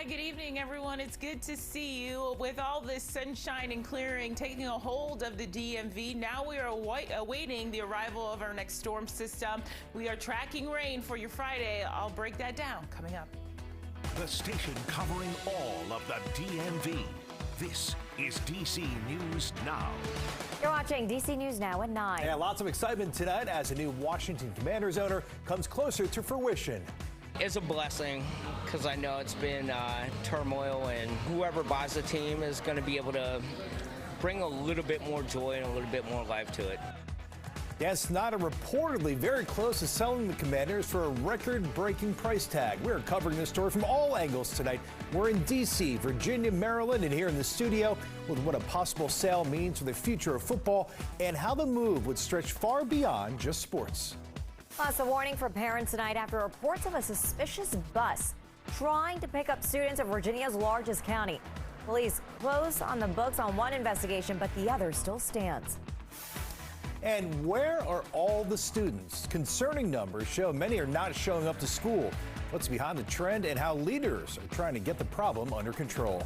Hi, good evening, everyone. It's good to see you. With all this sunshine and clearing taking a hold of the DMV, now we are awaiting the arrival of our next storm system. We are tracking rain for your Friday. I'll break that down coming up. The station covering all of the DMV. This is DC News Now. You're watching DC News Now at 9. Yeah, lots of excitement tonight as a new Washington Commanders owner comes closer to fruition. It's a blessing because I know it's been turmoil, and whoever buys the team is going to be able to bring a little bit more joy and a little bit more life to it. Dan Snyder reportedly very close to selling the Commanders for a record-breaking price tag. We're covering this story from all angles tonight. We're in D.C., Virginia, Maryland, and here in the studio with what a possible sale means for the future of football and how the move would stretch far beyond just sports. Plus, a warning for parents tonight after reports of a suspicious bus trying to pick up students of Virginia's largest county. Police close on the books on one investigation, but the other still stands. And where are all the students? Concerning numbers show many are not showing up to school. What's behind the trend and how leaders are trying to get the problem under control.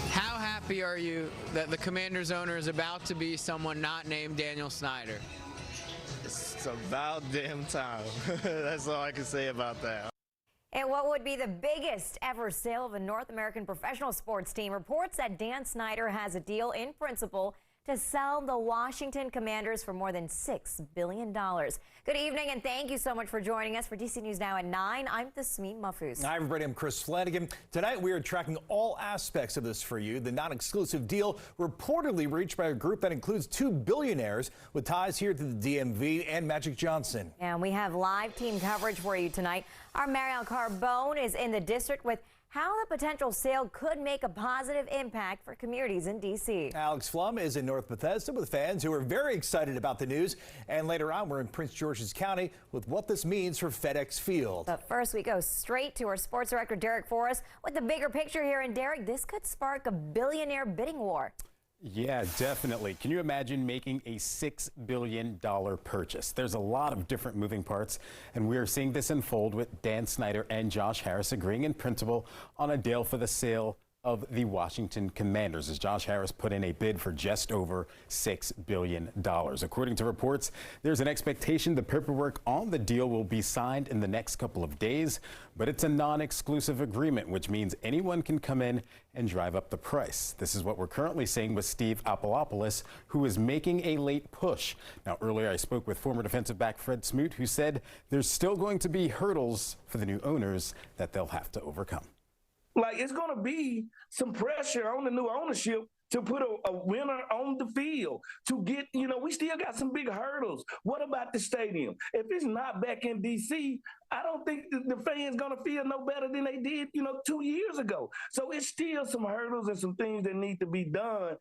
How happy are you that the Commanders owner is about to be someone not named Daniel Snyder? It's about damn time. That's all I can say about that. And what would be the biggest ever sale of a North American professional sports team reports that Dan Snyder has a deal in principle to sell the Washington Commanders for more than $6 billion. Good evening, and thank you so much for joining us for DC News Now at 9. I'm Tasmeem Mahfouz. Hi, everybody. I'm Chris Flanagan. Tonight, we are tracking all aspects of this for you. The non-exclusive deal reportedly reached by a group that includes two billionaires with ties here to the DMV and Magic Johnson. And we have live team coverage for you tonight. Our Mariel Carbone is in the district with how the potential sale could make a positive impact for communities in D.C. Alex Flum is in North Bethesda with fans who are very excited about the news. And later on, we're in Prince George's County with what this means for FedEx Field. But first, we go straight to our sports director, Derek Forrest, with the bigger picture here. And Derek, this could spark a billionaire bidding war. Yeah, definitely. Can you imagine making a $6 billion purchase? There's a lot of different moving parts, and we are seeing this unfold with Dan Snyder and Josh Harris agreeing in principle on a deal for the sale of the Washington Commanders, as Josh Harris put in a bid for just over $6 billion. According to reports, there's an expectation the paperwork on the deal will be signed in the next couple of days, but it's a non-exclusive agreement, which means anyone can come in and drive up the price. This is what we're currently seeing with Steve Apolopoulos, who is making a late push. Now, earlier I spoke with former defensive back Fred Smoot, who said there's still going to be hurdles for the new owners that they'll have to overcome. Like, it's going to be some pressure on the new ownership to put a winner on the field, to get, we still got some big hurdles. What about the stadium? If it's not back in D.C., I don't think the fans going to feel no better than they did, 2 years ago. So it's still some hurdles and some things that need to be done.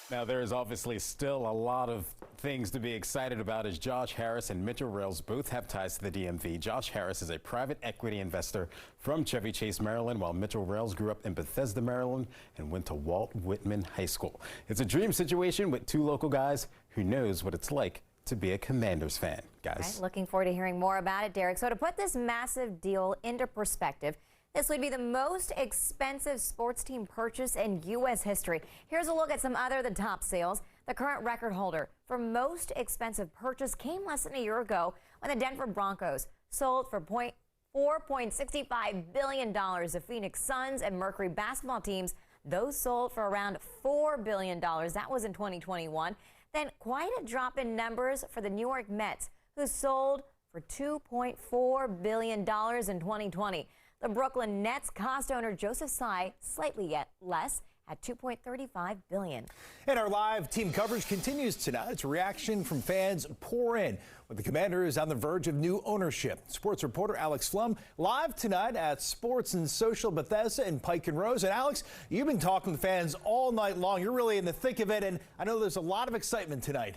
Now, there is obviously still a lot of things to be excited about as Josh Harris and Mitchell Rales both have ties to the DMV. Josh Harris is a private equity investor from Chevy Chase, Maryland, while Mitchell Rales grew up in Bethesda, Maryland, and went to Walt Whitman High School. It's a dream situation with two local guys who knows what it's like to be a Commanders fan, guys. Right, looking forward to hearing more about it, Derek. So to put this massive deal into perspective, this would be the most expensive sports team purchase in U.S. history. Here's a look at some other of the top sales. The current record holder for most expensive purchase came less than a year ago when the Denver Broncos sold for $4.65 billion. The Phoenix Suns and Mercury basketball teams, those sold for around $4 billion. That was in 2021. Then quite a drop in numbers for the New York Mets, who sold for $2.4 billion in 2020. The Brooklyn Nets cost owner Joseph Tsai slightly yet less at $2.35 billion. And our live team coverage continues tonight. It's a reaction from fans pour in with the Commanders on the verge of new ownership. Sports reporter Alex Flum live tonight at Sports and Social Bethesda in Pike and Rose. And Alex, you've been talking to fans all night long. You're really in the thick of it, and I know there's a lot of excitement tonight.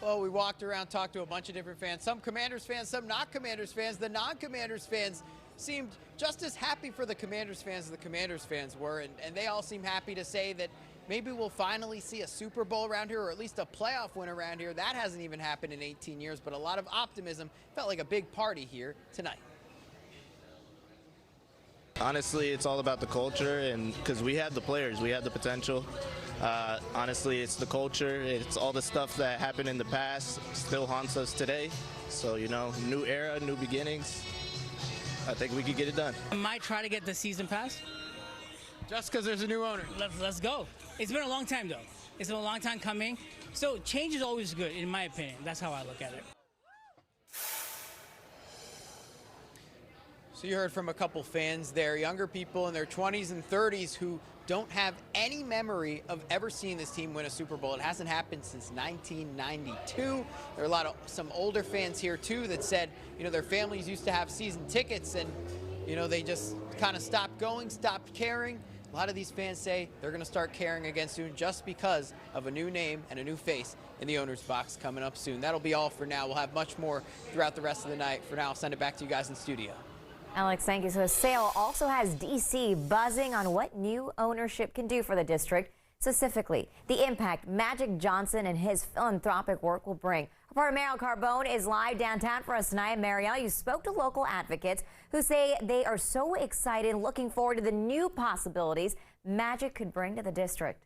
Well, we walked around, talked to a bunch of different fans, some Commanders fans, some not Commanders fans. The non-Commanders fans seemed just as happy for the Commanders fans as the Commanders fans were, and they all seem happy to say that maybe we'll finally see a Super Bowl around here, or at least a playoff win around here. That hasn't even happened in 18 years, but a lot of optimism. Felt like a big party here tonight. Honestly, it's all about the culture, and because we had the players, we had the potential. Honestly, it's the culture. It's all the stuff that happened in the past still haunts us today. So, you know, new era, new beginnings. I think we could get it done. I might try to get the season pass. Just because there's a new owner. Let's go. It's been a long time, though. It's been a long time coming. So change is always good, in my opinion. That's how I look at it. So you heard from a couple fans there, younger people in their 20s and 30s who don't have any memory of ever seeing this team win a Super Bowl. It hasn't happened since 1992. There are some older fans here too that said, you know, their families used to have season tickets and, you know, they just kind of stopped going, stopped caring. A lot of these fans say they're going to start caring again soon just because of a new name and a new face in the owner's box coming up soon. That'll be all for now. We'll have much more throughout the rest of the night. For now, I'll send it back to you guys in studio. Alex, thank you. So a sale also has D.C. buzzing on what new ownership can do for the district, specifically the impact Magic Johnson and his philanthropic work will bring. Reporter Mariel Carbone is live downtown for us tonight. Mariel, you spoke to local advocates who say they are so excited, looking forward to the new possibilities Magic could bring to the district.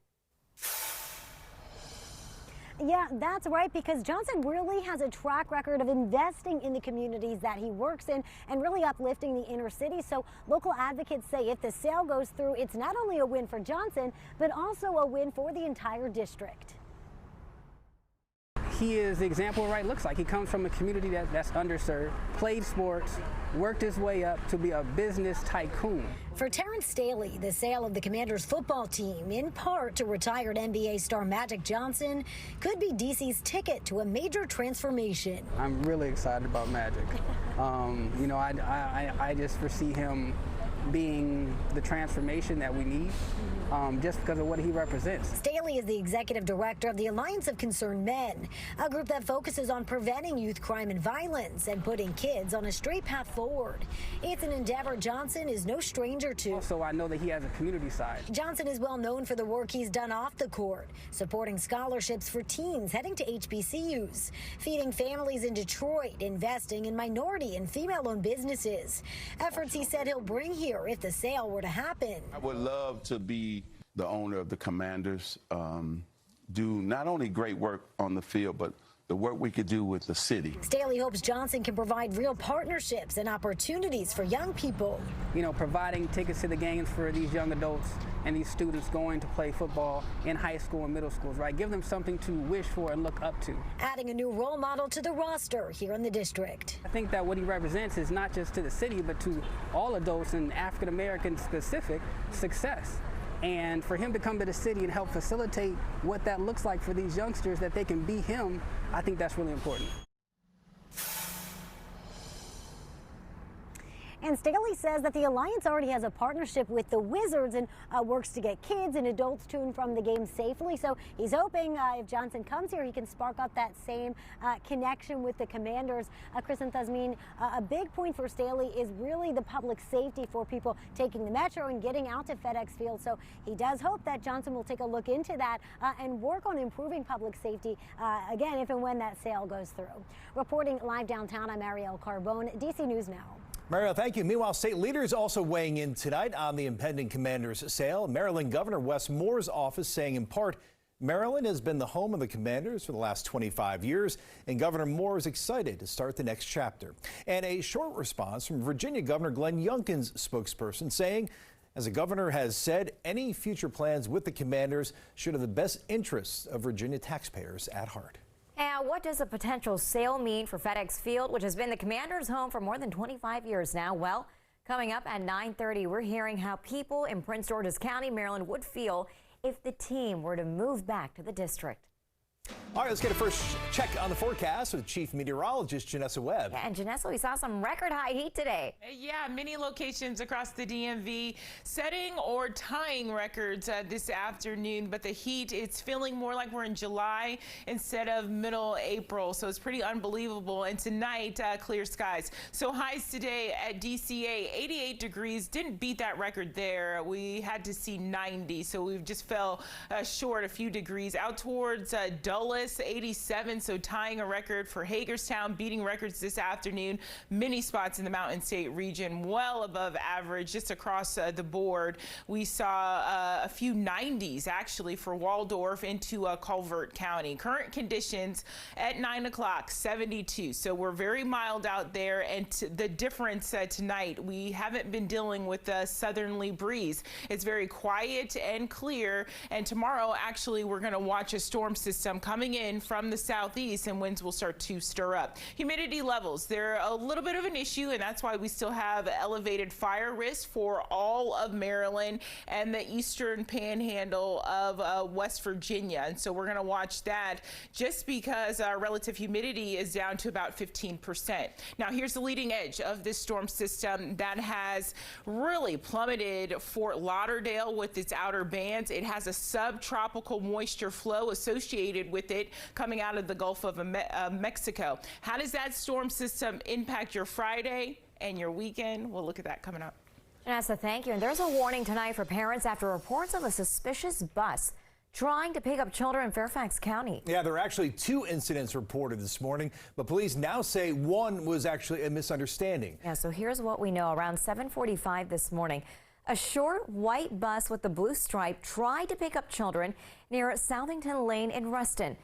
Yeah, that's right, because Johnson really has a track record of investing in the communities that he works in and really uplifting the inner city. So local advocates say if the sale goes through, it's not only a win for Johnson, but also a win for the entire district. He is the example of what it looks like. He comes from a community that's underserved, played sports, worked his way up to be a business tycoon. For Terrence Staley, the sale of the Commanders football team, in part to retired NBA star Magic Johnson, could be DC's ticket to a major transformation. I'm really excited about Magic. You know, I just foresee him being the transformation that we need, just because of what he represents. Staley is the executive director of the Alliance of Concerned Men, a group that focuses on preventing youth crime and violence and putting kids on a straight path forward. It's an endeavor Johnson is no stranger to. Also, I know that he has a community side. Johnson is well known for the work he's done off the court, supporting scholarships for teens heading to HBCUs, feeding families in Detroit, investing in minority and female-owned businesses. Efforts he said he'll bring here if the sale were to happen. I would love to be the owner of the Commanders, do not only great work on the field, but the work we could do with the city. Staley hopes Johnson can provide real partnerships and opportunities for young people. You know, providing tickets to the games for these young adults and these students going to play football in high school and middle schools, right? Give them something to wish for and look up to. Adding a new role model to the roster here in the district. I think that what he represents is not just to the city, but to all adults in African American specific success. And for him to come to the city and help facilitate what that looks like for these youngsters, that they can be him, I think that's really important. And Staley says that the Alliance already has a partnership with the Wizards and works to get kids and adults to and from the game safely. So he's hoping if Johnson comes here, he can spark up that same connection with the Commanders. Chris and Thasmin, a big point for Staley is really the public safety for people taking the Metro and getting out to FedEx Field. So he does hope that Johnson will take a look into that and work on improving public safety, again, if and when that sale goes through. Reporting live downtown, I'm Mariel Carbone, DC News Now. Mariel, thank you. Meanwhile, state leaders also weighing in tonight on the impending Commanders sale. Maryland Governor Wes Moore's office saying in part, Maryland has been the home of the Commanders for the last 25 years, and Governor Moore is excited to start the next chapter. And a short response from Virginia Governor Glenn Youngkin's spokesperson saying, as the governor has said, any future plans with the Commanders should have the best interests of Virginia taxpayers at heart. And what does a potential sale mean for FedEx Field, which has been the Commanders' home for more than 25 years now? Well, coming up at 9:30, we're hearing how people in Prince George's County, Maryland would feel if the team were to move back to the district. All right, let's get a first check on the forecast with Chief Meteorologist Janessa Webb. Yeah, and Janessa, we saw some record high heat today. Yeah, many locations across the DMV setting or tying records this afternoon, but the heat, it's feeling more like we're in July instead of middle April, so it's pretty unbelievable. And tonight, clear skies. So highs today at DCA, 88 degrees, didn't beat that record there. We had to see 90, so we just fell short a few degrees. Out towards Dulles, 87, so tying a record for Hagerstown, beating records this afternoon. Many spots in the Mountain State region well above average just across the board. We saw a few 90s actually for Waldorf into Culvert County. Current conditions at 9 o'clock, 72. So we're very mild out there, and the difference tonight, we haven't been dealing with a southerly breeze. It's very quiet and clear, and tomorrow actually we're going to watch a storm system coming in from the southeast, and winds will start to stir up. Humidity levels, they're a little bit of an issue, and that's why we still have elevated fire risk for all of Maryland and the eastern panhandle of West Virginia. And so we're going to watch that just because our relative humidity is down to about 15%. Now here's the leading edge of this storm system that has really plummeted Fort Lauderdale with its outer bands. It has a subtropical moisture flow associated with it coming out of the Gulf of Mexico. How does that storm system impact your Friday and your weekend? We'll look at that coming up. Janessa, thank you. And there's a warning tonight for parents after reports of a suspicious bus trying to pick up children in Fairfax County. Yeah, there are actually 2 incidents reported this morning, but police now say one was actually a misunderstanding. Yeah, so here's what we know. Around 7:45 this morning, a short white bus with the blue stripe tried to pick up children near Southington Lane in Ruston.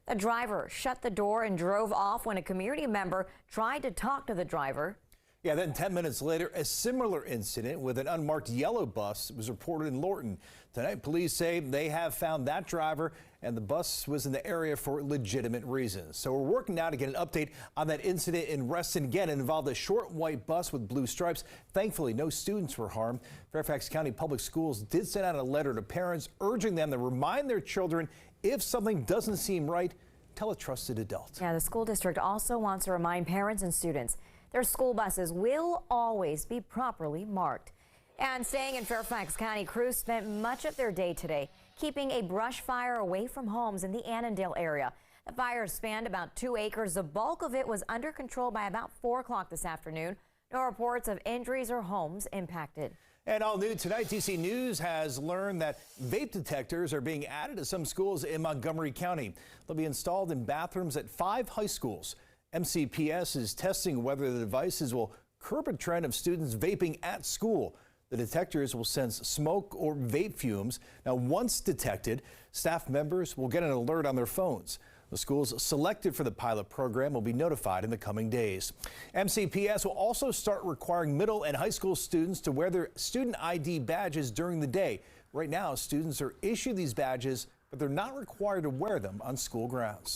The driver shut the door and drove off when a community member tried to talk to the driver. Yeah, then 10 minutes later, a similar incident with an unmarked yellow bus was reported in Lorton. Tonight, police say they have found that driver, and the bus was in the area for legitimate reasons. So we're working now to get an update on that incident in Reston. Again, it involved a short white bus with blue stripes. Thankfully, no students were harmed. Fairfax County Public Schools did send out a letter to parents urging them to remind their children if something doesn't seem right, tell a trusted adult. Yeah, the school district also wants to remind parents and students their school buses will always be properly marked. And staying in Fairfax County, crews spent much of their day today keeping a brush fire away from homes in the Annandale area. The fire spanned about 2 acres. The bulk of it was under control by about 4 o'clock this afternoon. No reports of injuries or homes impacted. And all new tonight, DC News has learned that vape detectors are being added to some schools in Montgomery County. They'll be installed in bathrooms at 5 high schools. MCPS is testing whether the devices will curb a trend of students vaping at school. The detectors will sense smoke or vape fumes. Now, once detected, staff members will get an alert on their phones. The schools selected for the pilot program will be notified in the coming days. MCPS will also start requiring middle and high school students to wear their student ID badges during the day. Right now, students are issued these badges, but they're not required to wear them on school grounds.